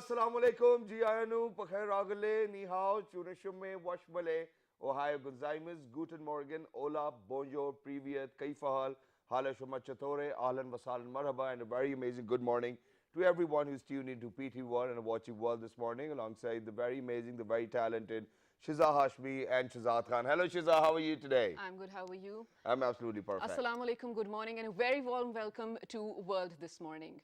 assalamu alaikum, Jianu, Pakhairagale, Ni hao, Chunashume, Washbale, Ohio Gonzaimas, Guten Morgen, Ola, Bonjour, Privyet, Kaifahal, Hala Shumachatore, Ahlan Wasalan Marhaba, and a very amazing good morning to everyone who's tuned into PT1 and watching World this morning alongside the very amazing, the very talented Shiza Hashmi and Shazad Khan. Hello Shiza, how are you today? I'm good. How are you? I'm absolutely perfect. Assalamu alaikum. Good morning and a very warm welcome to World this morning.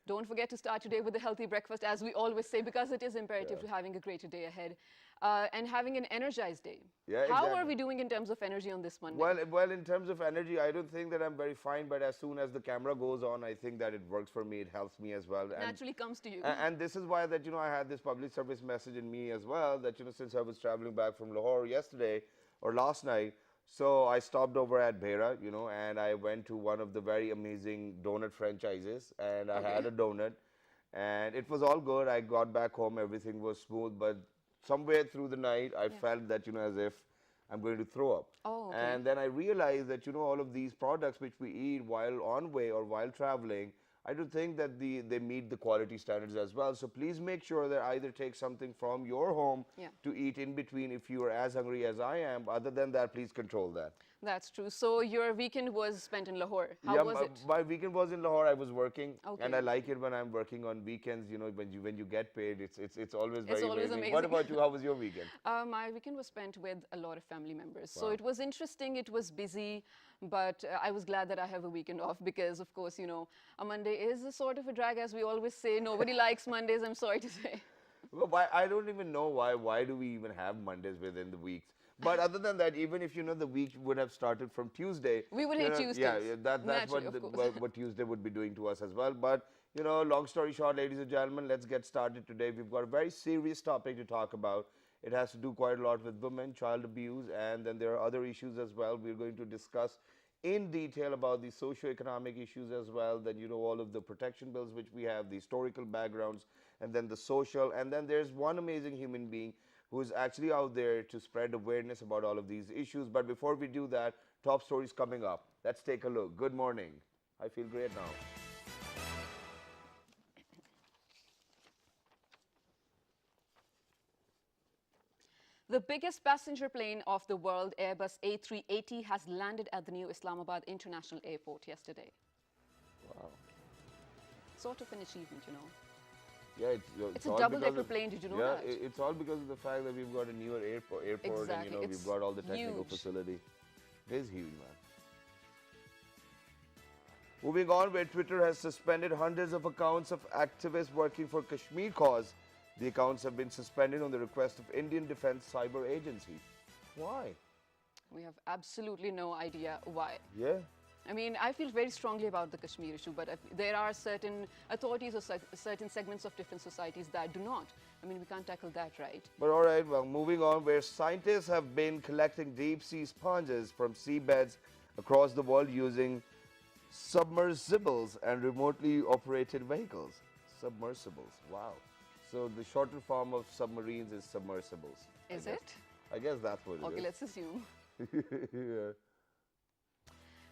Don't forget to start today with a healthy breakfast, as we always say, because it is imperative to having a greater day ahead and having an energized day. Yeah, How exactly. are we doing in terms of energy on this Monday? Well, in terms of energy, I don't think that I'm very fine, but as soon as the camera goes on, I think that it works for me. It helps me as well. Naturally comes to you. And this is why that, I had this public service message in me as well, that, since I was traveling back from Lahore yesterday or last night, so I stopped over at Bhera, and I went to one of the very amazing donut franchises, and I had a donut, and it was all good. I got back home, everything was smooth, but somewhere through the night, I felt that, as if I'm going to throw up. Oh, okay. And then I realized that, all of these products which we eat while on way or while traveling, I don't think that they meet the quality standards as well. So please make sure that either take something from your home to eat in between if you are as hungry as I am. Other than that, please control that. That's true. So your weekend was spent in Lahore. How was it? My weekend was in Lahore. I was working, Okay. and I like it when I'm working on weekends. When you get paid, it's always very always amazing. What about you? How was your weekend? My weekend was spent with a lot of family members. So it was interesting, it was busy, but I was glad that I have a weekend off because, of course, a Monday is a sort of a drag, as we always say. Nobody likes Mondays, I'm sorry to say. Well, I don't even know why do we even have Mondays within the weeks. But other than that, even if the week would have started from Tuesday, we would hate Tuesdays. Yeah, that's what Tuesday would be doing to us as well. But long story short, ladies and gentlemen, let's get started today. We've got a very serious topic to talk about. It has to do quite a lot with women, child abuse, and then there are other issues as well. We're going to discuss in detail about the socio-economic issues as well, then all of the protection bills which we have, the historical backgrounds, and then the social, and then there's one amazing human being who's actually out there to spread awareness about all of these issues. But before we do that, top stories coming up. Let's take a look. Good morning. I feel great now. The biggest passenger plane of the world, Airbus A380, has landed at the new Islamabad International Airport yesterday. Wow. Sort of an achievement, Yeah, it's a double-decker plane, did you know that? Yeah, it's all because of the fact that we've got a newer airport exactly. and we've got all the technical huge. facility. It is huge, man. Moving on, where Twitter has suspended hundreds of accounts of activists working for Kashmir cause. The accounts have been suspended on the request of Indian Defence Cyber Agency. Why? We have absolutely no idea why. Yeah. I mean, I feel very strongly about the Kashmir issue, but there are certain authorities or certain segments of different societies that do not. I mean, we can't tackle that, right? But all right, well, moving on, where scientists have been collecting deep-sea sponges from seabeds across the world using submersibles and remotely operated vehicles. Submersibles, wow. So the shorter form of submarines is submersibles. Is it? I guess that's what it is. Okay, let's assume. Yeah.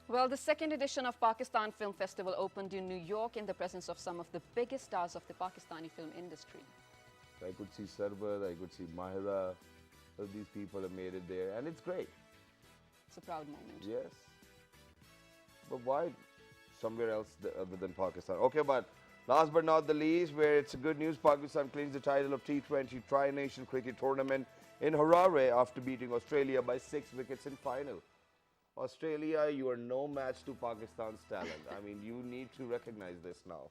Well, the second edition of Pakistan Film Festival opened in New York in the presence of some of the biggest stars of the Pakistani film industry. I could see Sarwar, I could see Mahira. All these people have made it there, and it's great. It's a proud moment. Yes. But why somewhere else other than Pakistan? Okay, but last but not the least, where it's good news, Pakistan claims the title of T20 Tri-Nation Cricket Tournament in Harare after beating Australia by 6 wickets in final. Australia, you are no match to Pakistan's talent. I mean, you need to recognize this now.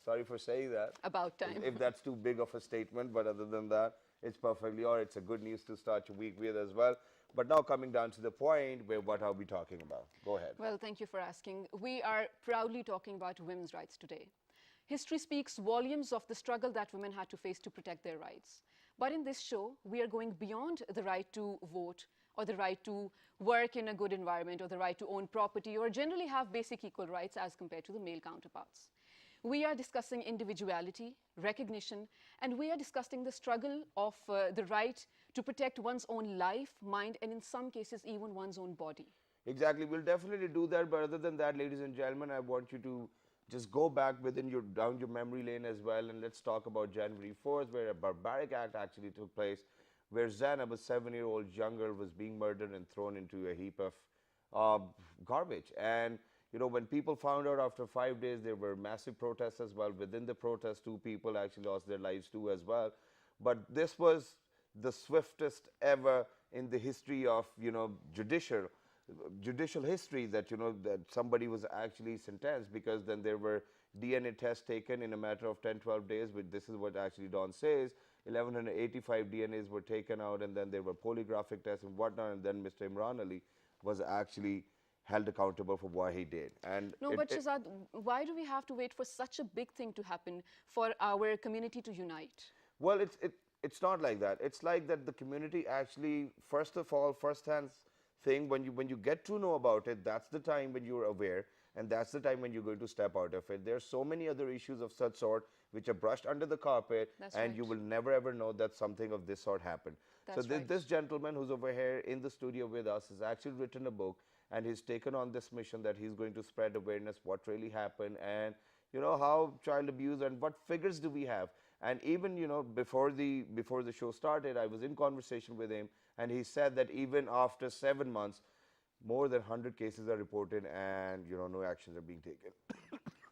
Sorry for saying that. About time. If that's too big of a statement, but other than that, it's perfectly all right. It's a good news to start your week with as well. But now coming down to the point, where what are we talking about? Go ahead. Well, thank you for asking. We are proudly talking about women's rights today. History speaks volumes of the struggle that women had to face to protect their rights. But in this show, we are going beyond the right to vote, or the right to work in a good environment, or the right to own property, or generally have basic equal rights as compared to the male counterparts. We are discussing individuality, recognition, and we are discussing the struggle of the right to protect one's own life, mind, and in some cases, even one's own body. Exactly. We'll definitely do that. But other than that, ladies and gentlemen, I want you to just go back within your down your memory lane as well, and let's talk about January 4th, where a barbaric act actually took place, where Zainab, a 7-year-old young girl, was being murdered and thrown into a heap of uh, garbage. And you know, when people found out after 5 days, there were massive protests as well. Within the protests, 2 people actually lost their lives too as well. But this was the swiftest ever in the history of, you know, judicial history, that, you know, that somebody was actually sentenced, because then there were DNA tests taken in a matter of 10-12 days. But this is what actually Don says: 1185 DNAs were taken out, and then there were polygraphic tests and whatnot, and then Mr. Imran Ali was actually held accountable for what he did. And No, but Shahzad, why do we have to wait for such a big thing to happen for our community to unite? well, it's not like that. It's like that the community actually, first of all, first-hand thing, when you get to know about it, that's the time when you're aware, and that's the time when you're going to step out of it. There are so many other issues of such sort which are brushed under the carpet, That's and right. you will never ever know that something of this sort happened. That's So right. this gentleman who's over here in the studio with us has actually written a book, and he's taken on this mission that he's going to spread awareness what really happened, and you know, how child abuse, and what figures do we have. And even, you know, before the show started, I was in conversation with him, and he said that even after 7 months, more than 100 cases are reported, and you know, no actions are being taken.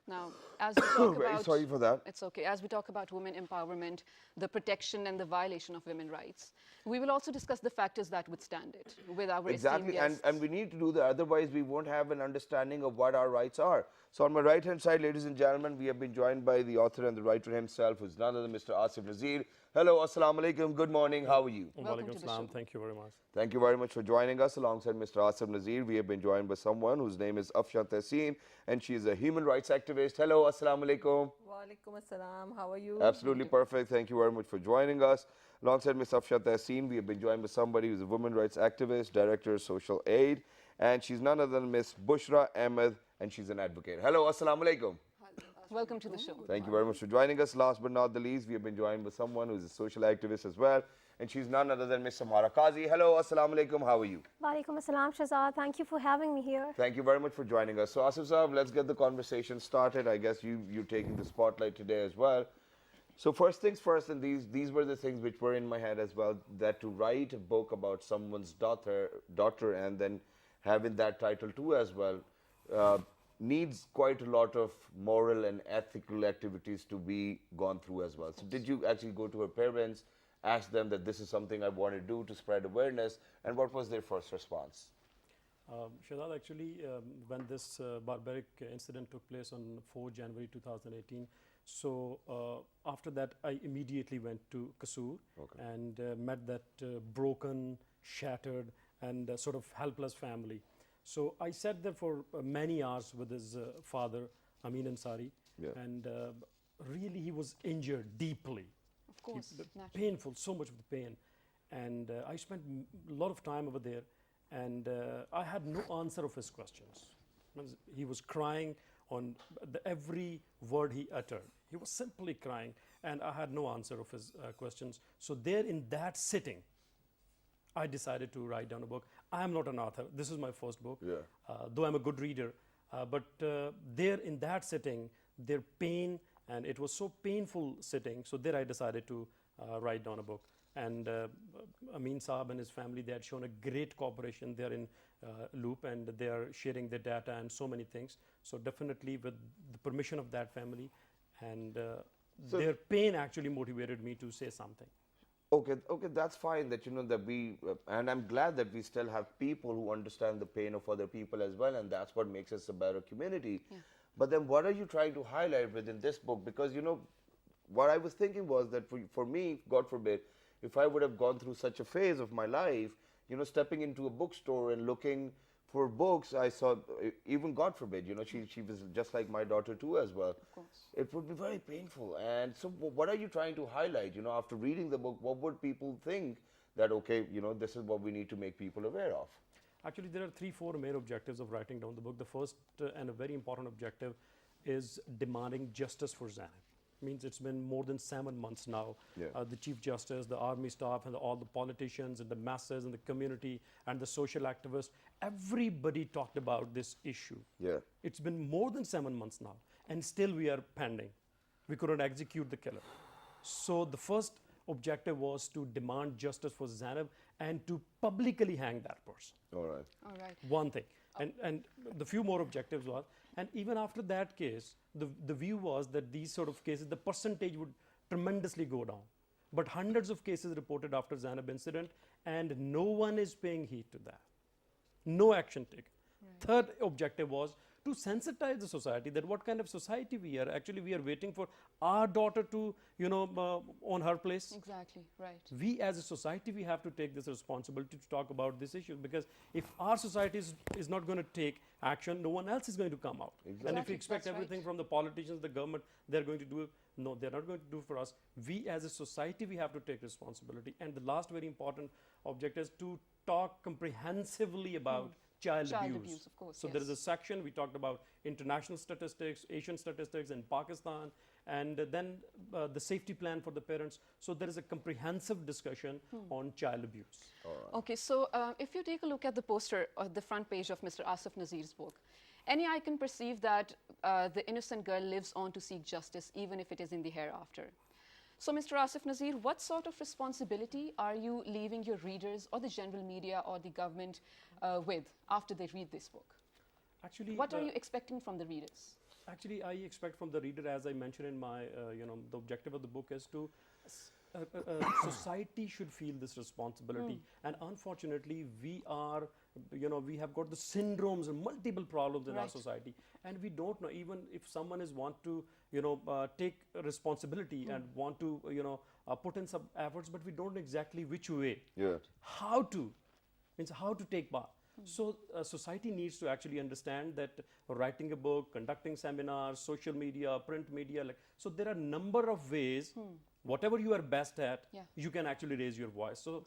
Now, as we talk Very about, sorry for that. it's okay. As we talk about women empowerment, the protection and the violation of women's rights, we will also discuss the factors that withstand it with our Exactly, esteemed guests. and we need to do that, otherwise we won't have an understanding of what our rights are. So on my right hand side, ladies and gentlemen, we have been joined by the author and the writer himself, who's none other than Mr. Asif Nazir. Hello, assalamu alaikum, good morning, how are you? Welcome to Walaikum the salam. show. Thank you very much. Thank you very much for joining us. Alongside Mr. Asif Nazir, we have been joined by someone whose name is Afshan Tehseen, and she is a human rights activist. Hello, assalamu alaikum. Walaikum assalam. How are you? Absolutely perfect. Thank you very much for joining us. Alongside Ms. Afshan Tehseen, we have been joined by somebody who's a women rights activist, director of social aid, and she's none other than Ms. Bushra Ahmed, and she's an advocate. Hello, assalamu alaikum. Welcome to the show. Thank you very much for joining us. Last but not the least, we have been joined by someone who's a social activist as well, and she's none other than Ms. Samara Qazi. Hello, assalamu alaikum. How are you? Walaikum assalam, Shahzad. Thank you for having me here. Thank you very much for joining us. So, Asif Saab, let's get the conversation started. I guess you're taking the spotlight today as well. So first things first, and these were the things which were in my head as well, that to write a book about someone's daughter, and then having that title too as well, needs quite a lot of moral and ethical activities to be gone through as well. So did you actually go to her parents, ask them that this is something I want to do to spread awareness, and what was their first response? Shahzad, actually, when this barbaric incident took place on 4 January 2018, so after that, I immediately went to Kasur and met that broken, shattered, and sort of helpless family. So I sat there for many hours with his father, Amin Ansari, and really he was injured deeply. Of course, naturally. Painful, so much of the pain. And I spent a lot of time over there, and I had no answer of his questions. He was crying on every word he uttered. He was simply crying, and I had no answer of his questions. So there in that sitting, I decided to write down a book. I am not an author. This is my first book, though I'm a good reader. But there in that sitting, their pain, and it was so painful sitting, so there I decided to write down a book. And Amin Saab and his family, they had shown a great cooperation. They're in loop, and they are sharing their data and so many things. So definitely with the permission of that family, and their pain actually motivated me to say something. Okay, that's fine that, you know, that we, and I'm glad that we still have people who understand the pain of other people as well, and that's what makes us a better community. But then what are you trying to highlight within this book? Because, you know, what I was thinking was that for me, God forbid, if I would have gone through such a phase of my life, you know, stepping into a bookstore and looking for books, I saw, even God forbid, you know, she was just like my daughter too as well. Of course. It would be very painful. And so what are you trying to highlight? You know, after reading the book, what would people think that, okay, you know, this is what we need to make people aware of? Actually, there are 3-4 main objectives of writing down the book. The first and a very important objective is demanding justice for Zainab. Means it's been more than 7 months now. Yeah. The Chief Justice, the army staff, and all the politicians and the masses and the community and the social activists, everybody talked about this issue. Yeah. It's been more than 7 months now, and still we are pending. We couldn't execute the killer. So the first objective was to demand justice for Zainab and to publicly hang that person. All right. All right. One thing. And the few more objectives was, and even after that case, the view was that these sort of cases, the percentage would tremendously go down. But hundreds of cases reported after Zainab incident, and no one is paying heed to that. No action taken. Third objective was to sensitize the society that what kind of society we are. Actually, we are waiting for our daughter to, own her place. Exactly, right. We as a society, we have to take this responsibility to talk about this issue, because if our society is not going to take action, no one else is going to come out. And if Exactly, we expect that's everything right. from the politicians, the government, they're going to do it. No, they're not going to do it for us. We as a society, we have to take responsibility. And the last very important objective is to talk comprehensively about child abuse. Of course, So there is a yes. section we talked about international statistics, Asian statistics in Pakistan, and then the safety plan for the parents. So there is a comprehensive discussion on child abuse. Okay, so if you take a look at the poster or the front page of Mr. Asif Nazir's book, any eye can perceive that the innocent girl lives on to seek justice, even if it is in the hereafter. So, Mr. Asif Nazir, what sort of responsibility are you leaving your readers or the general media or the government with after they read this book? Actually, What are you expecting from the readers? Actually, I expect from the reader, as I mentioned in my, the objective of the book is to, society should feel this responsibility. And unfortunately, we are, we have got the syndromes and multiple problems in our Right. society. And we don't know, even if someone is want to, take responsibility and want to, put in some efforts, but we don't know exactly which way. Yeah. How to, means how to take part. So society needs to actually understand that writing a book, conducting seminars, social media, print media, so there are a number of ways, whatever you are best at, Yeah. you can actually raise your voice. So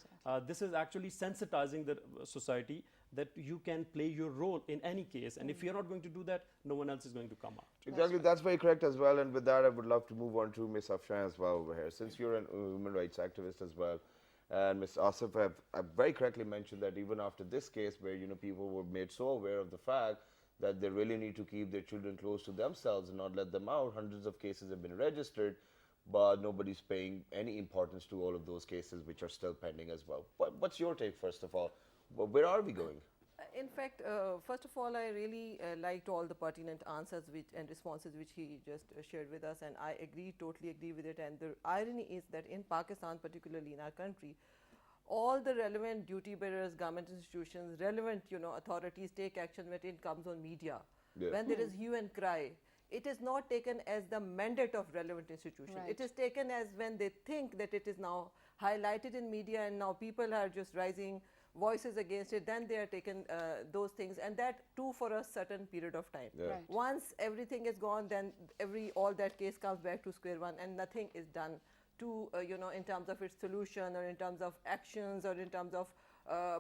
this is actually sensitizing the society that you can play your role in any case. And if you're not going to do that, no one else is going to come out. Exactly, that's very correct as well. And with that, I would love to move on to Ms. Afshan as well over here. Since you're a human rights activist as well, and Ms. Asif have very correctly mentioned that even after this case, where people were made so aware of the fact that they really need to keep their children close to themselves and not let them out, hundreds of cases have been registered, but nobody's paying any importance to all of those cases which are still pending as well. What's your take, first of all? Where are we going? In fact, first of all, I really liked all the pertinent answers and responses which he just shared with us, and I totally agree with it. And the irony is that in Pakistan, particularly in our country, all the relevant duty bearers, government institutions, relevant authorities take action when it comes on media. Yeah. When there is hue and cry, it is not taken as the mandate of relevant institution. Right. It is taken as when they think that it is now highlighted in media and now people are just raising voices against it, then they are taken those things, and that too for a certain period of time. Yeah. Right. Once everything is gone, then all that case comes back to square one, and nothing is done to in terms of its solution, or in terms of actions, or in terms of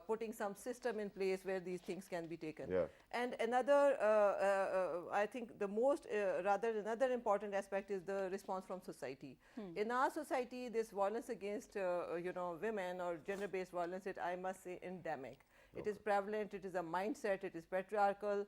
putting some system in place where these things can be taken. Yeah. And another, I think the most, another important aspect is the response from society. In our society, this violence against, women or gender-based violence, I must say, endemic. It is prevalent, it is a mindset, it is patriarchal,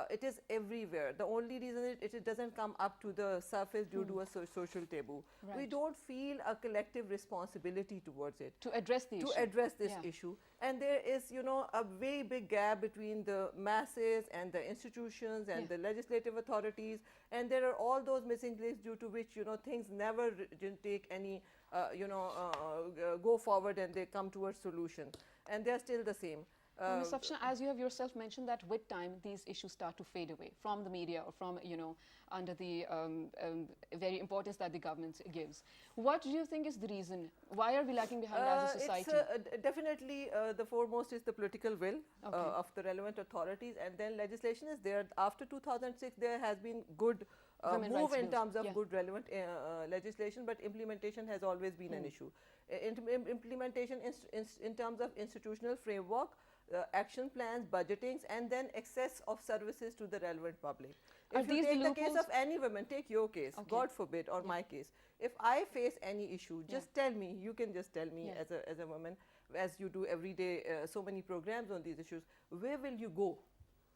it is everywhere. The only reason it doesn't come up to the surface due to a social taboo. We Right. don't feel a collective responsibility towards it. To address the issue. To address this Yeah. issue. And there is, a very big gap between the masses and the institutions and Yeah. the legislative authorities. And there are all those missing links due to which, things never take any, go forward and they come towards solution. And they're still the same. Ms. Afshan, as you have yourself mentioned that with time these issues start to fade away from the media or from, under the very importance that the government gives. What do you think is the reason? Why are we lagging behind as a society? It's definitely the foremost is the political will Okay. of the relevant authorities, and then legislation is there. After 2006, there has been good Women move rights in bills, terms of yeah. good relevant legislation, but implementation has always been an issue. Implementation in terms of institutional framework, action plans, budgetings, and then access of services to the relevant public. Are If you these take the the case loopholes? of any woman, take your case, Okay. God forbid, or my case. If I face any issue, just tell me. You can just tell me Yeah. as a woman, as you do every day, so many programs on these issues. Where will you go?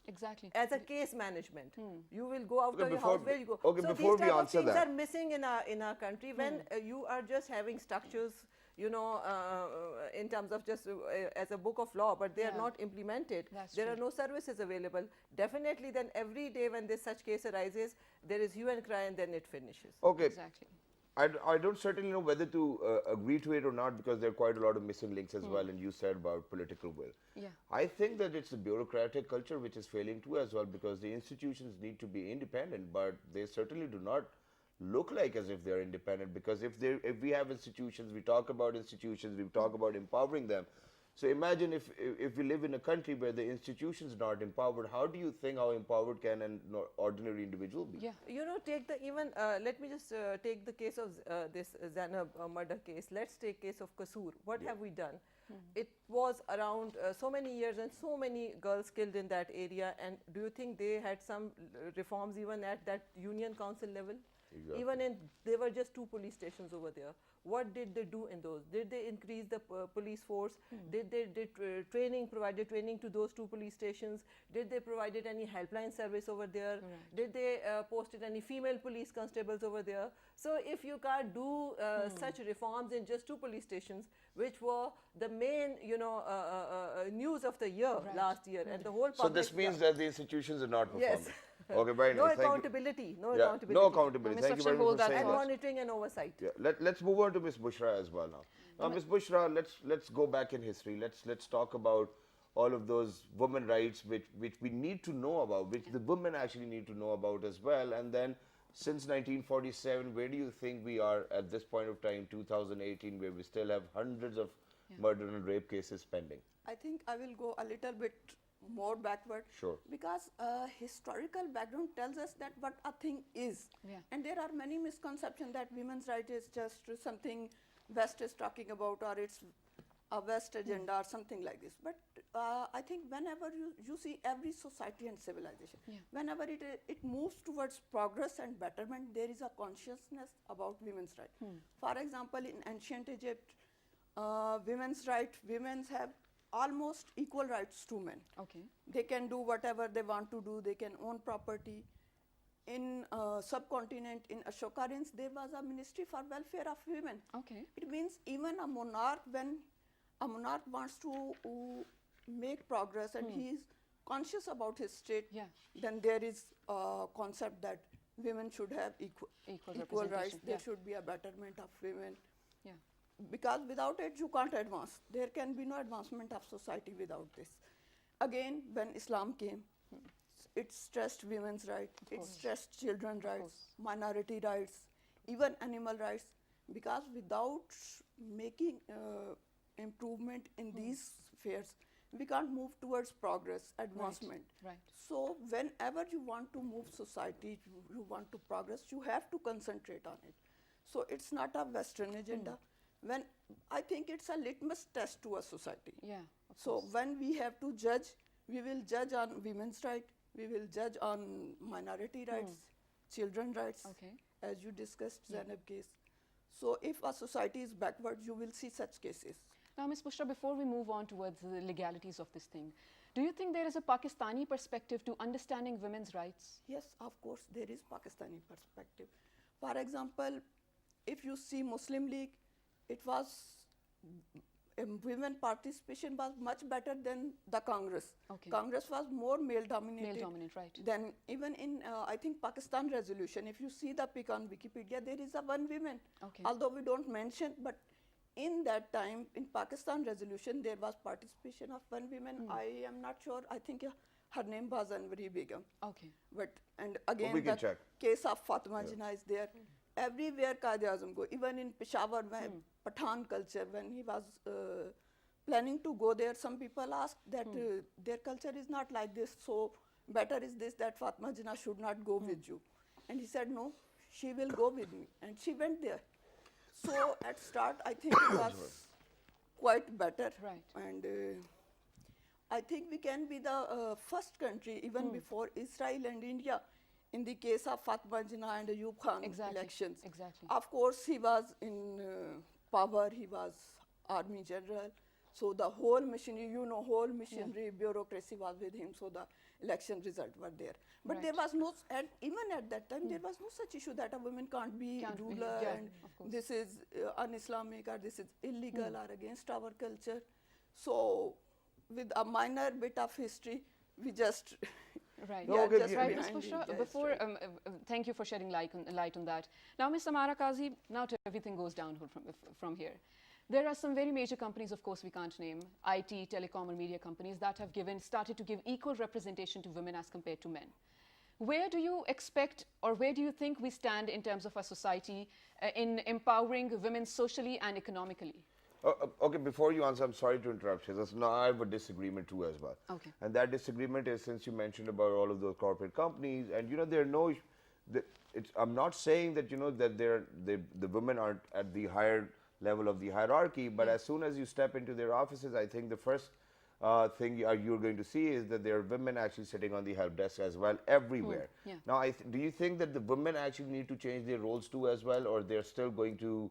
Exactly. As a case management, you will go out Okay, of your before house. Where you go? okay, so before these we type of answer things that- are missing in our country when you are just having structures, you know, in terms of just as a book of law, but they are Yeah. not implemented. That's There are true. no services available. Definitely, then every day when this such case arises, there is hue and cry, and then it finishes. Okay, Exactly. I don't certainly know whether to agree to it or not, because there are quite a lot of missing links as well, and you said about political will. Yeah. I think that it's the bureaucratic culture which is failing too as well, because the institutions need to be independent, but they certainly do not look like as if they're independent, because if we have institutions, we talk about institutions, we talk about empowering them. So imagine if we live in a country where the institutions not empowered, how do you think how empowered can an ordinary individual be? Yeah. You know, take the even, let me just take the case of this Zainab murder case. Let's take case of Kasoor. What have we done? It was around so many years and so many girls killed in that area. And do you think they had some reforms even at that union council level? Exactly. Even in, there were just 2 police stations over there. What did they do in those? Did they increase the police force? Did they provided training to those 2 police stations? Did they provided any helpline service over there? Right. Did they posted any female police constables over there? So if you can't do such reforms in just 2 police stations, which were the main, you know, news of the year last year, and the whole So public. this means that the institutions are not performing. Yes. Okay, very no nice. Thank you. accountability. No Yeah, accountability. no accountability. Mr. Thank you Afsar, very much hold for that saying And thought. that. monitoring and oversight. Yeah, let's move on to Ms. Bushra as well now. Now, Ms. Bushra, let's go back in history. Let's talk about all of those women rights which we need to know about, which the women actually need to know about as well. And then, since 1947, where do you think we are at this point of time, 2018, where we still have hundreds of murder and rape cases pending? I think I will go a little bit more backward. Sure. Because historical background tells us that what a thing is. Yeah. And there are many misconceptions that women's right is just something West is talking about, or it's a West agenda or something like this. But I think whenever you see every society and civilization, whenever it moves towards progress and betterment, there is a consciousness about women's right. For example, in ancient Egypt, women's right, women have almost equal rights to men. Okay. They can do whatever they want to do. They can own property. In subcontinent, in Ashokarins, there was a ministry for welfare of women. Okay. It means even a monarch, when a monarch wants to make progress and he is conscious about his state, Yeah. then there is a concept that women should have equal rights. representation, There yeah. should be a betterment of women. Yeah. Because without it, you can't advance. There can be no advancement of society without this. Again, when Islam came, it stressed women's rights, it stressed children's rights, minority rights, even animal rights, because without making improvement in these spheres, we can't move towards progress, advancement. Right. So whenever you want to move society, you want to progress, you have to concentrate on it. So it's not a Western agenda. When I think it's a litmus test to a society. Yeah. Of So course. when we have to judge, we will judge on women's right, we will judge on minority rights, children's rights, Okay. as you discussed Zainab case. So if a society is backward, you will see such cases. Now, Ms. Bushra, before we move on towards the legalities of this thing, do you think there is a Pakistani perspective to understanding women's rights? Yes, of course, there is Pakistani perspective. For example, if you see Muslim League, it was women participation was much better than the Congress. Okay. Congress was more male dominated. Male dominant, right. Then even in I think Pakistan resolution, if you see the pic on Wikipedia, there is a one woman. Okay. Although we don't mention, but in that time in Pakistan resolution there was participation of one woman. I am not sure. I think her name was Anwari Begum. Okay. But and again we can the check. case of Fatima Jinnah is there. Everywhere Quaid-e-Azam go, even in Peshawar, Pathan culture, when he was planning to go there, some people asked that their culture is not like this, so better is this that Fatima Jinnah should not go with you. And he said, no, she will go with me. And she went there. So at start, I think it was quite better. Right. And I think we can be the first country, even before Israel and India, in the case of Fatma Jinnah and Ayub Khan Exactly, elections. exactly. Of course, he was in power, he was army general. So the whole machinery, whole machinery, bureaucracy was with him. So the election result were there. But there was no, even at that time, there was no such issue that a woman can't be ruler yeah, and of course. this is un-Islamic or this is illegal or against our culture. So with a minor bit of history, we just Right. we are okay, just yeah, Right, behind Ms. Bushra, it, before, right. thank you for shedding light on that. Now, Ms. Samara Kazi, now everything goes downhill from here. There are some very major companies, of course, we can't name, IT, telecom, or media companies that have started to give equal representation to women as compared to men. Where do you expect, or where do you think we stand in terms of our society in empowering women socially and economically? Okay, before you answer, I'm sorry to interrupt, Shazad. Now I have a disagreement too as well. Okay. And that disagreement is, since you mentioned about all of those corporate companies, and there are no, I'm not saying that that the women aren't at the higher level of the hierarchy, but as soon as you step into their offices, I think the first thing you're going to see is that there are women actually sitting on the help desk as well everywhere. Yeah. Now, do you think that the women actually need to change their roles too as well, or they're still going to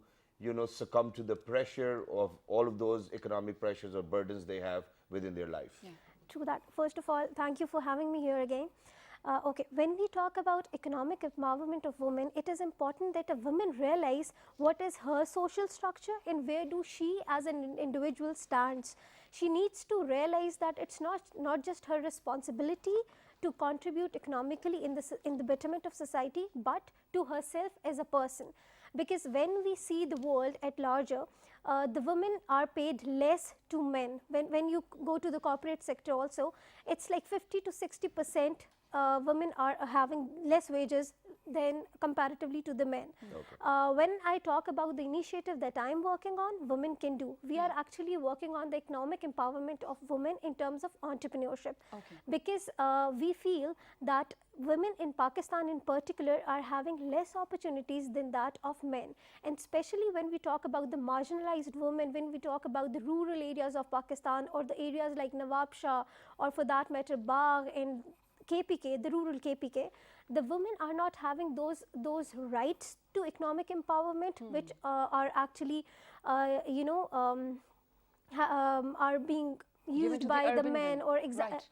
succumb to the pressure of all of those economic pressures or burdens they have within their life? Yeah. True that. First of all, thank you for having me here again. Okay, when we talk about economic empowerment of women, it is important that a woman realize what is her social structure and where do she as an individual stands. She needs to realize that it's not just her responsibility to contribute economically in the betterment of society, but to herself as a person. Because when we see the world at larger, the women are paid less to men. When you go to the corporate sector also, it's like 50 to 60% women are having less wages than comparatively to the men. When I talk about the initiative that I'm working on, Women Can Do, we are actually working on the economic empowerment of women in terms of entrepreneurship. Because we feel that women in Pakistan in particular are having less opportunities than that of men, and especially when we talk about the marginalized women, when we talk about the rural areas of Pakistan or the areas like Nawab Shah, or for that matter Bagh and KPK, the rural KPK, the women are not having those rights to economic empowerment, which are actually are being Given used to the by the urban men, women. or Right.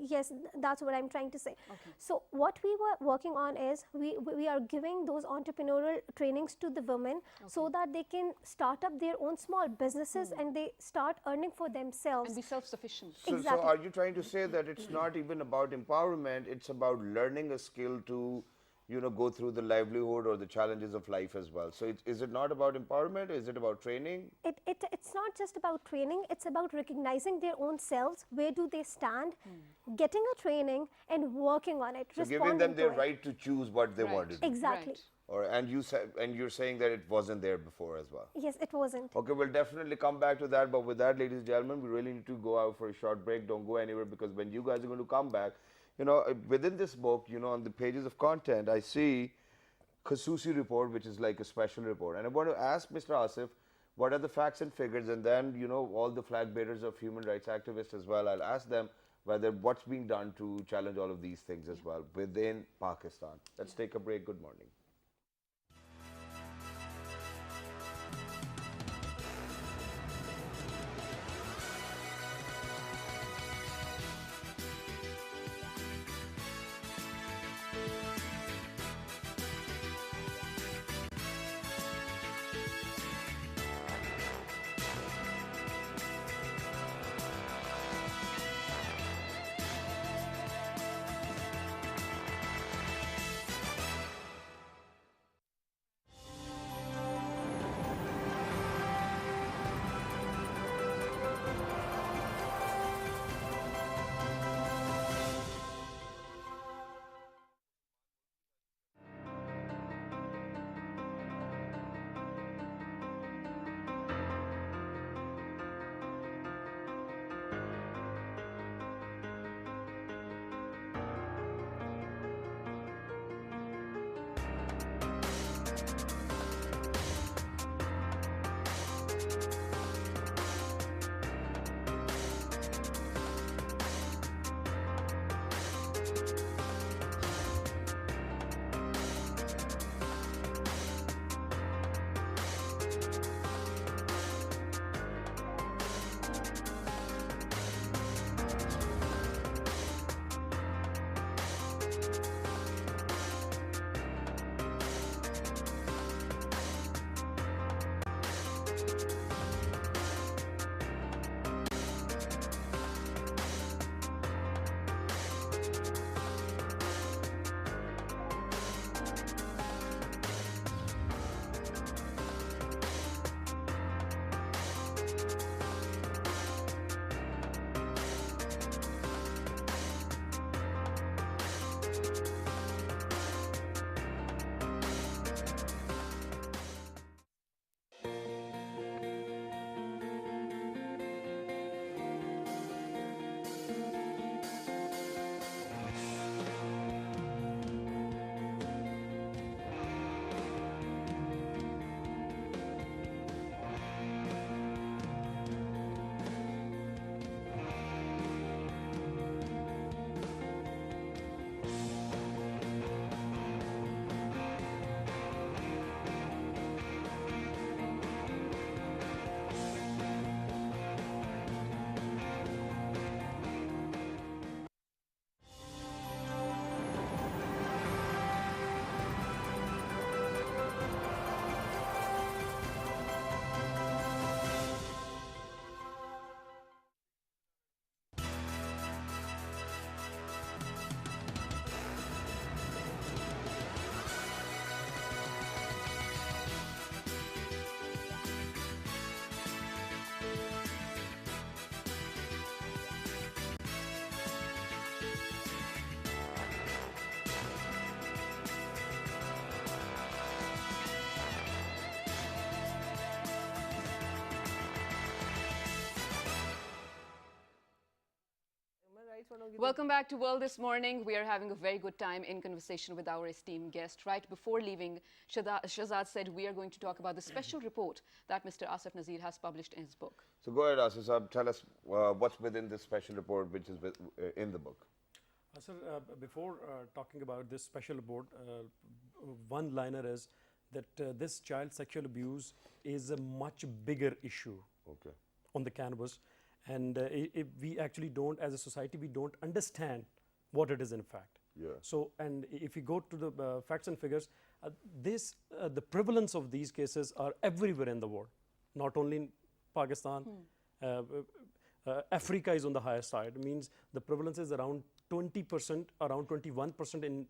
yes, that's what I'm trying to say. So what we were working on is we are giving those entrepreneurial trainings to the women so that they can start up their own small businesses and they start earning for themselves. And be self-sufficient. So Exactly. are you trying to say that it's not even about empowerment, it's about learning a skill to go through the livelihood or the challenges of life as well? So is it not about empowerment? Is it about training? It's not just about training, it's about recognizing their own selves, where do they stand, getting a training and working on it, So giving responding them to their it. right to choose what they want to do. Exactly. Right. And you're saying that it wasn't there before as well. Yes, it wasn't. Okay, we'll definitely come back to that. But with that, ladies and gentlemen, we really need to go out for a short break. Don't go anywhere, because when you guys are going to come back, within this book, on the pages of content, I see Khasusi report, which is like a special report. And I want to ask Mr. Asif, what are the facts and figures? And then, all the flag bearers of human rights activists as well, I'll ask them whether what's being done to challenge all of these things as well within Pakistan. Let's take a break. Good morning. Welcome back to World This Morning. We are having a very good time in conversation with our esteemed guest. Right before leaving, Shahzad said we are going to talk about the special report that Mr. Asif Nazir has published in his book. So go ahead, Asif Saab, tell us what's within this special report which is in the book. Sir, before talking about this special report, one liner is that this child sexual abuse is a much bigger issue Okay. on the canvas, and if we actually don't, as a society, we don't understand what it is in fact. Yeah. So, and if you go to the facts and figures, the prevalence of these cases are everywhere in the world, not only in Pakistan. Africa is on the higher side. It means the prevalence is around 20%, around 21% in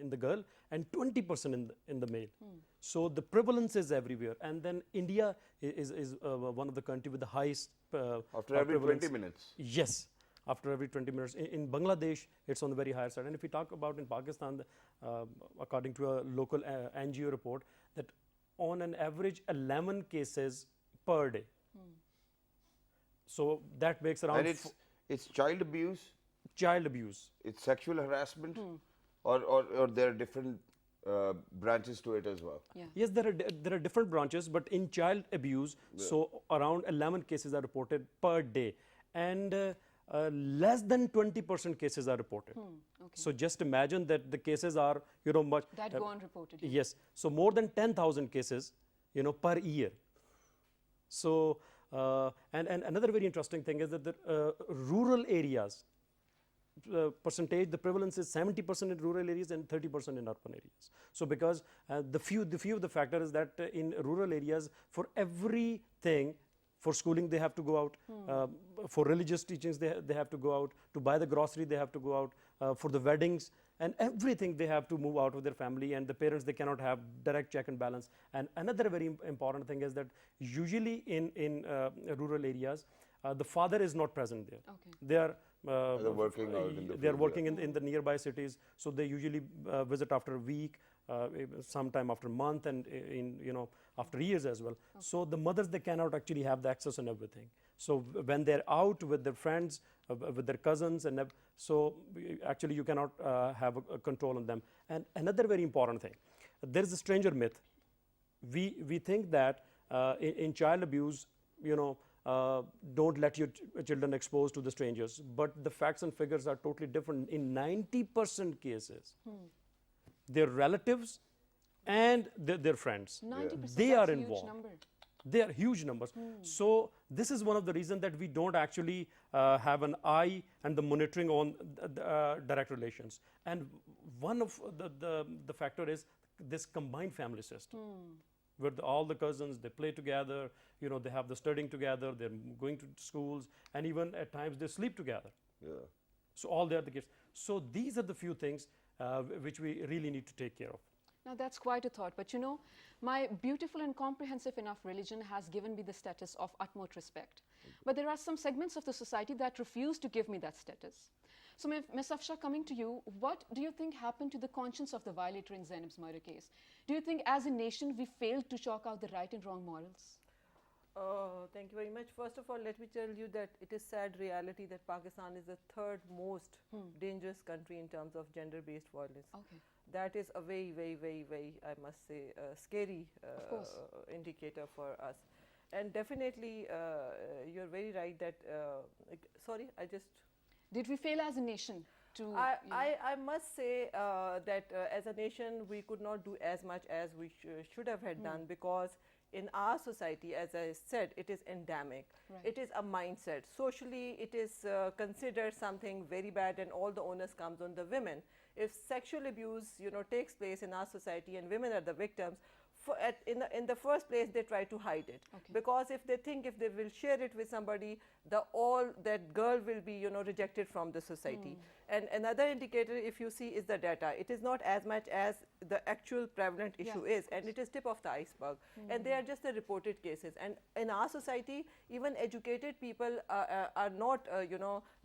the girl, and 20% in the male. So the prevalence is everywhere. And then India is one of the countries with the highest After every prevalence. 20 minutes. Yes, after every 20 minutes. In Bangladesh, it's on the very higher side. And if we talk about in Pakistan, according to a local NGO report, that on an average 11 cases per day. So that makes around And it's child abuse, child abuse. it's sexual harassment, or there are different branches to it as well. Yeah. Yes, there are different branches, but in child abuse, so around 11 cases are reported per day, and less than 20% cases are reported. Okay. So just imagine that the cases are, much. That go unreported. Yes, so more than 10,000 cases, per year. So, and another very interesting thing is that the rural areas, percentage, the prevalence is 70% in rural areas and 30% in urban areas. So because the few of the factor is that in rural areas, for everything, for schooling they have to go out, for religious teachings they have to go out, to buy the grocery they have to go out, for the weddings and everything they have to move out of their family, and the parents, they cannot have direct check and balance. And another very important thing is that usually in rural areas, the father is not present there. Okay. They are They're working out in the they are field, working in the nearby cities, so they usually visit after a week, sometime after a month, and after years as well. So the mothers, they cannot actually have the access and everything. So when they're out with their friends, with their cousins, and so actually you cannot have a control on them. And another very important thing, there is a stranger myth. We think that in child abuse, don't let your children exposed to the strangers, but the facts and figures are totally different. In 90% cases, their relatives and their friends, 90%. they that's are a huge involved. number. They are huge numbers. So this is one of the reasons that we don't actually have an eye and the monitoring on direct relations. And one of the factor is this combined family system, where all the cousins, they play together, they have the studying together, they're going to schools, and even at times they sleep together. Yeah. So all they are the kids. So these are the few things which we really need to take care of. Now that's quite a thought, but my beautiful and comprehensive enough religion has given me the status of utmost respect. But there are some segments of the society that refuse to give me that status. So Ms. Afsha, coming to you, what do you think happened to the conscience of the violator in Zainab's murder case? Do you think as a nation we failed to chalk out the right and wrong morals? Thank you very much. First of all, let me tell you that it is sad reality that Pakistan is the third most dangerous country in terms of gender-based violence. Okay. That is a very, very, very, very, I must say, scary course. indicator for us. And definitely, you're very right that, sorry, Did we fail as a nation to... I must say that as a nation, we could not do as much as we should have had done, because in our society, as I said, it is endemic. Right. It is a mindset. Socially, it is considered something very bad, and all the onus comes on the women. If sexual abuse, takes place in our society and women are the victims, in the first place, they try to hide it. Okay. Because if they think if they will share it with somebody, that girl will be, rejected from the society. And another indicator, if you see, is the data. It is not as much as the actual prevalent issue is, and it is tip of the iceberg. And they are just the reported cases. And in our society, even educated people are not,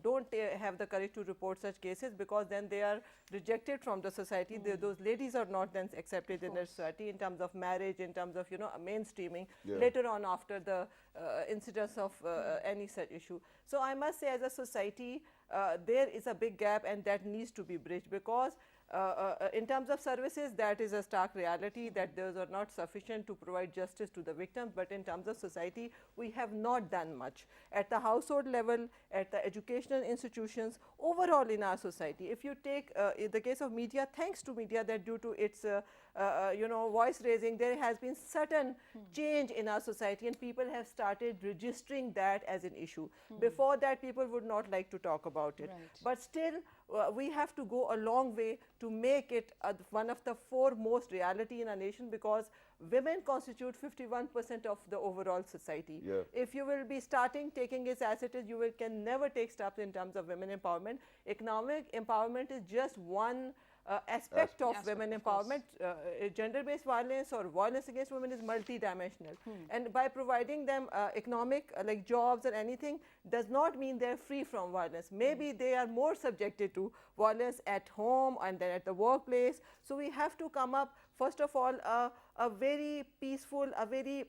don't have the courage to report such cases, because then they are rejected from the society. Those ladies are not then accepted in the society in terms of marriage, in terms of mainstreaming later on after the incidence of any such issue. So I must say, as a society, there is a big gap, and that needs to be bridged, because in terms of services, that is a stark reality that those are not sufficient to provide justice to the victims. But in terms of society, we have not done much at the household level, at the educational institutions, overall in our society. If you take in the case of media, thanks to media, that due to its voice raising, there has been certain change in our society, and people have started registering that as an issue. Before that, people would not like to talk about it. Right. But still, we have to go a long way to make it one of the foremost reality in our nation, because women constitute 51% of the overall society. Yeah. If you will be starting taking it as it is, you can never take steps in terms of women empowerment. Economic empowerment is just one aspect of women empowerment. Gender-based violence or violence against women is multidimensional, and by providing them economic like jobs or anything does not mean they're free from violence. Maybe they are more subjected to violence at home and then at the workplace. So we have to come up, first of all, a very peaceful, a very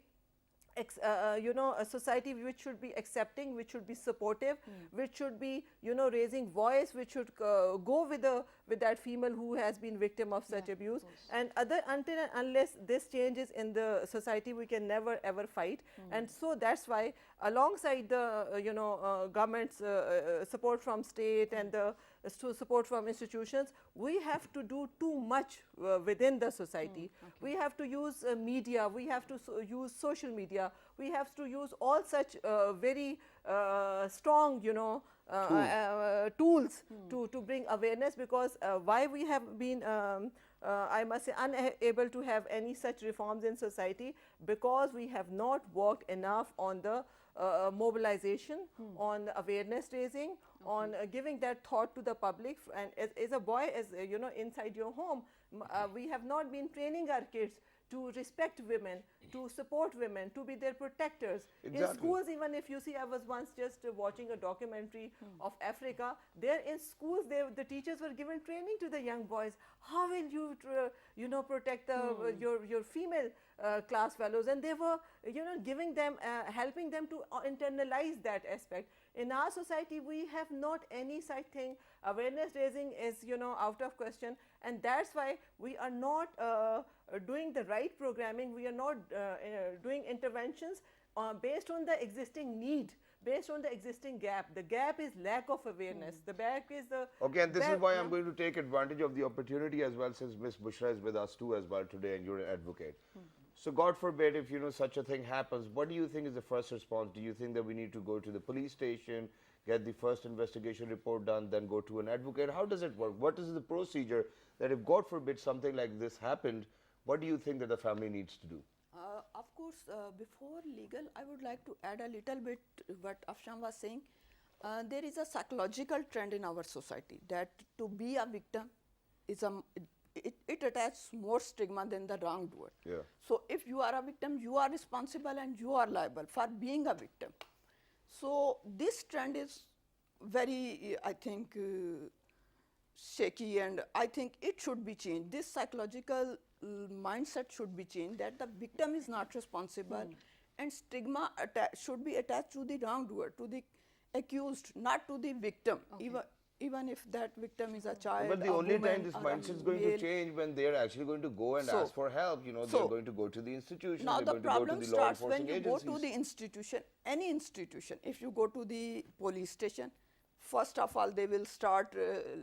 a society which should be accepting, which should be supportive, which should be raising voice, which should go with that female who has been victim of such abuse. And until and unless this changes in the society, we can never ever fight. And so that's why, alongside the government's support from state and the support from institutions, we have to do too much within the society. We have to use media, we have to use social media, we have to use all such very strong tools to bring awareness, because why we have been I must say unable to have any such reforms in society, because we have not worked enough on the mobilization, on awareness raising, on giving that thought to the public. And as a boy, as inside your home, we have not been training our kids to respect women, to support women, to be their protectors. Exactly. In schools, even if you see, I was once just watching a documentary of Africa. There in schools, the teachers were given training to the young boys. How will you, protect your female class fellows? And they were, giving them, helping them to internalize that aspect. In our society, we have not any such thing. Awareness raising is, out of question, and that's why we are not doing the right programming. We are not doing interventions based on the existing need, based on the existing gap. The gap is lack of awareness. The gap is the Okay, and this is why I'm going to take advantage of the opportunity as well, since Ms. Bushra is with us too as well today, and you're an advocate. So God forbid if such a thing happens, what do you think is the first response? Do you think that we need to go to the police station, get the first investigation report done, then go to an advocate? How does it work? What is the procedure that if God forbid something like this happened, what do you think that the family needs to do? Of course, before legal, I would like to add a little bit what Afshan was saying. There is a psychological trend in our society that to be a victim is it attaches more stigma than the wrongdoer. Yeah. So if you are a victim, you are responsible and you are liable for being a victim. So this trend is very, I think, shaky, and I think it should be changed. This psychological mindset should be changed, that the victim is not responsible, and stigma should be attached to the wrongdoer, to the accused, not to the victim. Even if that victim is a child. But the only time this mindset is going to change when they are actually going to go and ask for help. They're going to go to the institution. Now they're the going to go problem to the law starts when enforcing you go agencies. to the institution, any institution. If you go to the police station, first of all, they will start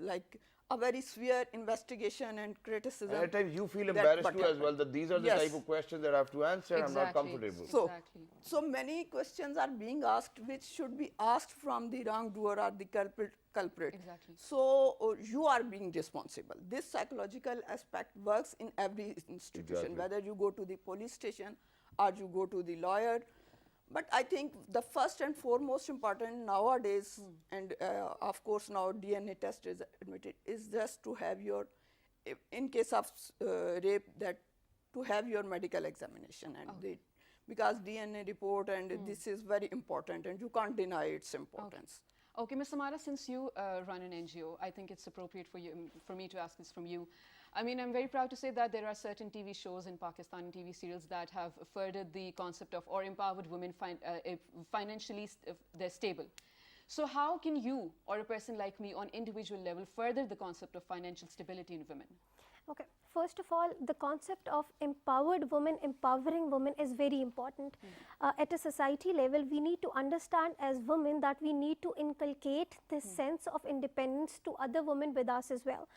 like a very severe investigation and criticism. And at times you feel that embarrassed what too as happened. well, that these are the Yes. type of questions that I have to answer. I'm not comfortable. So many questions are being asked which should be asked from the wrongdoer or the culprit. Exactly. So you are being responsible. This psychological aspect works in every institution, Exactly. whether you go to the police station or you go to the lawyer. But I think the first and foremost important nowadays, and of course now DNA test is admitted, is just to have your, in case of rape, that to have your medical examination, and because DNA report and this is very important and you can't deny its importance. Okay, Ms. Samara, since you run an NGO, I think it's appropriate for you, for me to ask this from you. I mean, I'm very proud to say that there are certain TV shows in Pakistan, TV serials that have furthered the concept of or empowered women financially they're stable. So how can you or a person like me on individual level further the concept of financial stability in women? Okay, first of all, the concept of empowered women, empowering women is very important. At a society level, we need to understand as women that we need to inculcate this sense of independence to other women with us as well.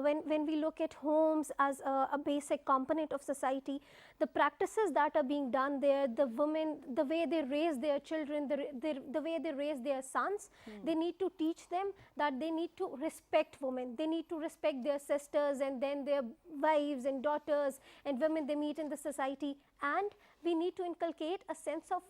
When we look at homes as a basic component of society, the practices that are being done there, the women, the way they raise their children, the way they raise their sons, they need to teach them that they need to respect women. They need to respect their sisters and then their wives and daughters and women they meet in the society. And we need to inculcate a sense of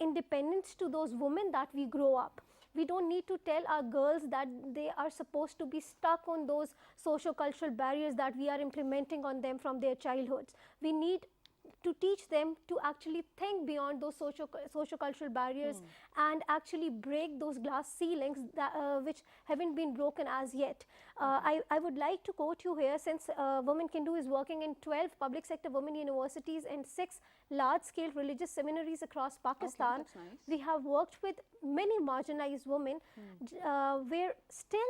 independence to those women that we grow up. We don't need to tell our girls that they are supposed to be stuck on those socio-cultural barriers that we are implementing on them from their childhoods. We need to teach them to actually think beyond those socio-cultural barriers and actually break those glass ceilings that, which haven't been broken as yet. I would like to quote you here, since Women Can Do is working in 12 public sector women universities and 6 large-scale religious seminaries across Pakistan. That's nice. We have worked with many marginalized women where still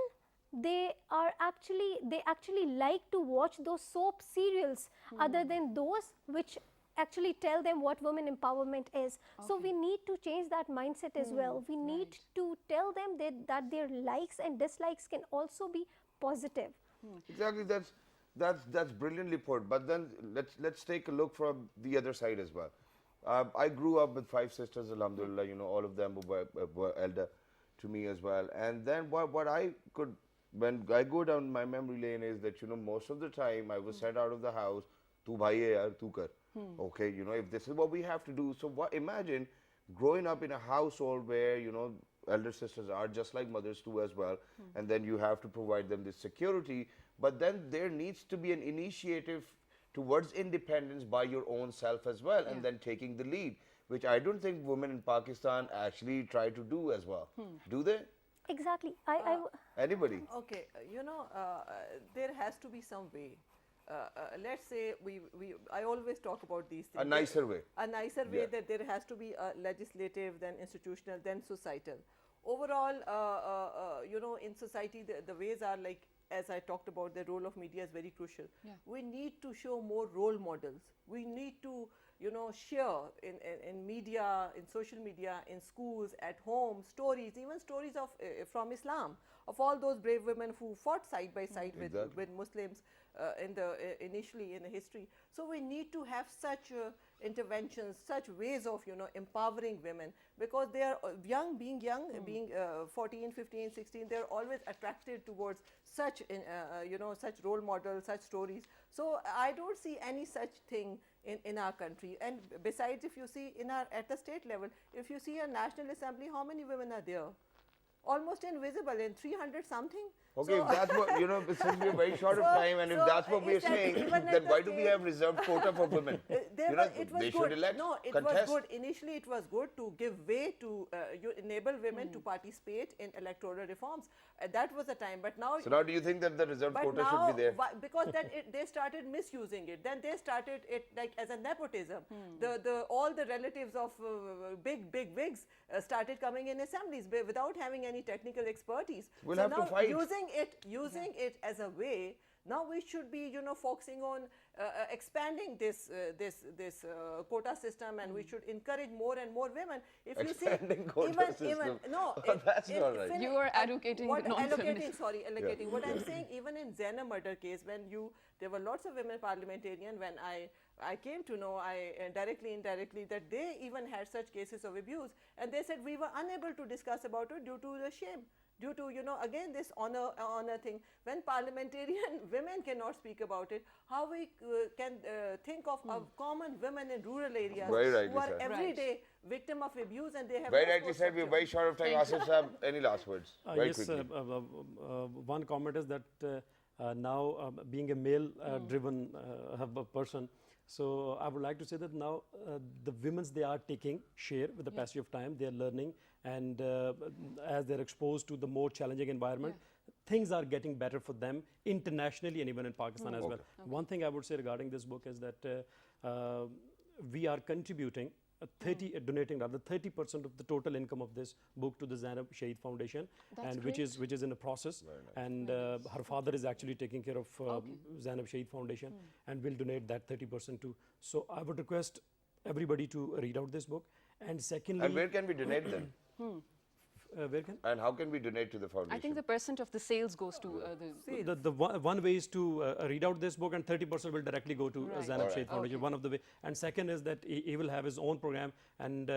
they actually like to watch those soap serials other than those which actually tell them what women empowerment is. So we need to change that mindset as well. We need to tell them that their likes and dislikes can also be positive. Exactly, that's brilliantly put. But then let's take a look from the other side as well. I grew up with 5 sisters, alhamdulillah, you know, all of them were elder to me as well. And then what I could, when I go down my memory lane, is that, you know, most of the time I was sent out of the house, tu bhai hai yaar, tu kar. Okay, you know, if this is what we have to do. So imagine growing up in a household where, you know, elder sisters are just like mothers too as well, and then you have to provide them this security, but then there needs to be an initiative towards independence by your own self as well, and then taking the lead, which I don't think women in Pakistan actually try to do as well. Do they? Exactly. Anybody? Okay, you know, there has to be some way. Let's say I always talk about these things. A nicer way. A nicer way, Yeah. that there has to be a legislative, then institutional, then societal. Overall, you know, in society, the ways are like, as I talked about, the role of media is very crucial. Yeah. We need to show more role models. We need to, you know, share in media, in social media, in schools, at home, stories, even stories of from Islam, of all those brave women who fought side by side with Muslims initially in the history. So we need to have such interventions, such ways of, you know, empowering women, because they are being 14, 15, 16, they're always attracted towards such, you know, such role models, such stories. So I don't see any such thing in our country. And besides, if you see at the state level, if you see a National Assembly, how many women are there? Almost invisible, in 300 something. Okay, So if that's what, you know, since we're very short of time, and if that's what we're it's like saying, even at then the why do we state- have reserved quota for women? There You know, it was they good. should elect, No, it contest. was good. Initially, it was good to give way to you enable women to participate in electoral reforms. That was the time. But now, So now do you think that the reserved but quota now, should be there? because then they started misusing it. Then they started it like as a nepotism. All the relatives of big wigs started coming in assemblies without having any technical expertise. We'll so have to now fight. using it as a way. Now we should be, you know, focusing on expanding this quota system, and we should encourage more and more women. If you Expanding see, quota even system. no, That's not right. You are advocating what non-feminist. allocating. What I'm saying, even in Zena murder case, there were lots of women parliamentarian. When I came to know, directly, indirectly, that they even had such cases of abuse, and they said we were unable to discuss about it due to the shame. Due to, you know, again, this honor thing. When parliamentarian women cannot speak about it, how we can think of common women in rural areas Very rightly who are said. every Right. day victim of abuse, and they have Very no rightly said, we're structure. very short of time. Thank you. Asif Saab, any last words? Very Yes, quickly. one comment is that now being a male-driven person. So I would like to say that now the women's, they are taking share with the passage of time. They are learning, and as they're exposed to the more challenging environment, things are getting better for them internationally and even in Pakistan as well. One thing I would say regarding this book is that we are contributing donating rather 30% of the total income of this book to the Zainab Shaheed Foundation, That's and great. which is in a process. And her father is actually taking care of Zainab Shaheed Foundation, and will donate that 30% too. So I would request everybody to read out this book. And secondly, And where can we donate them? where can? And how can we donate to the foundation? I think the percent of the sales goes to See, the one way is to read out this book, and 30% will directly go to Right. Zainab Shaheed Okay. Foundation. One of the way, and second is that he will have his own program, and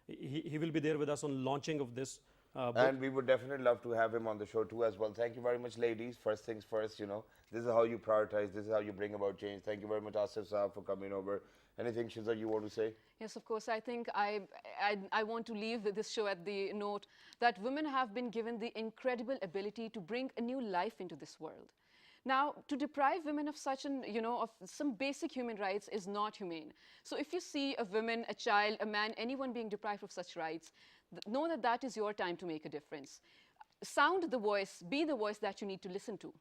he will be there with us on launching of this book. And we would definitely love to have him on the show too as well. Thank you very much, ladies. First things first, you know, this is how you prioritize, this is how you bring about change. Thank you very much, Asif Saab, for coming over. Anything, Shiza, you want to say? Yes, of course. I think I want to leave this show at the note that women have been given the incredible ability to bring a new life into this world. Now, to deprive women of such an, of some basic human rights is not humane. So if you see a woman, a child, a man, anyone being deprived of such rights, know that that is your time to make a difference. Sound the voice, be the voice that you need to listen to.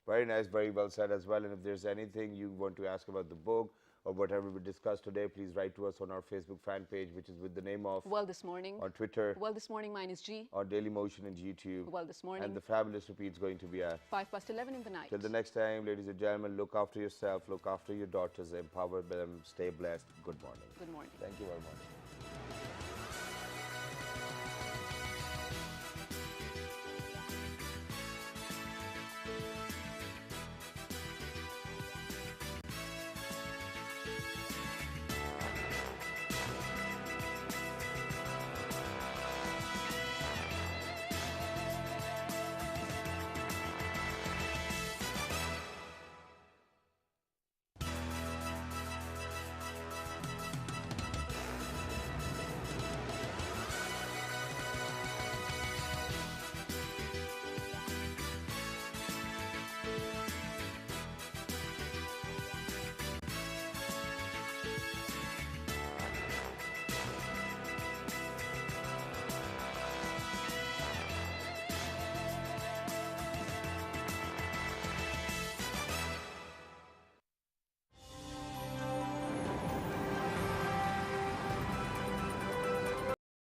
Very nice, very well said as well. And if there's anything you want to ask about the book or whatever we discussed today, please write to us on our Facebook fan page, which is with the name of, Well This Morning. on Twitter, Well This Morning, mine is G. on Daily Motion and YouTube. Well This Morning. And the fabulous repeat's going to be at. 11:05 in the night. Till the next time, ladies and gentlemen, look after yourself, look after your daughters, empower them, stay blessed. Good morning. Good morning. Thank you very much.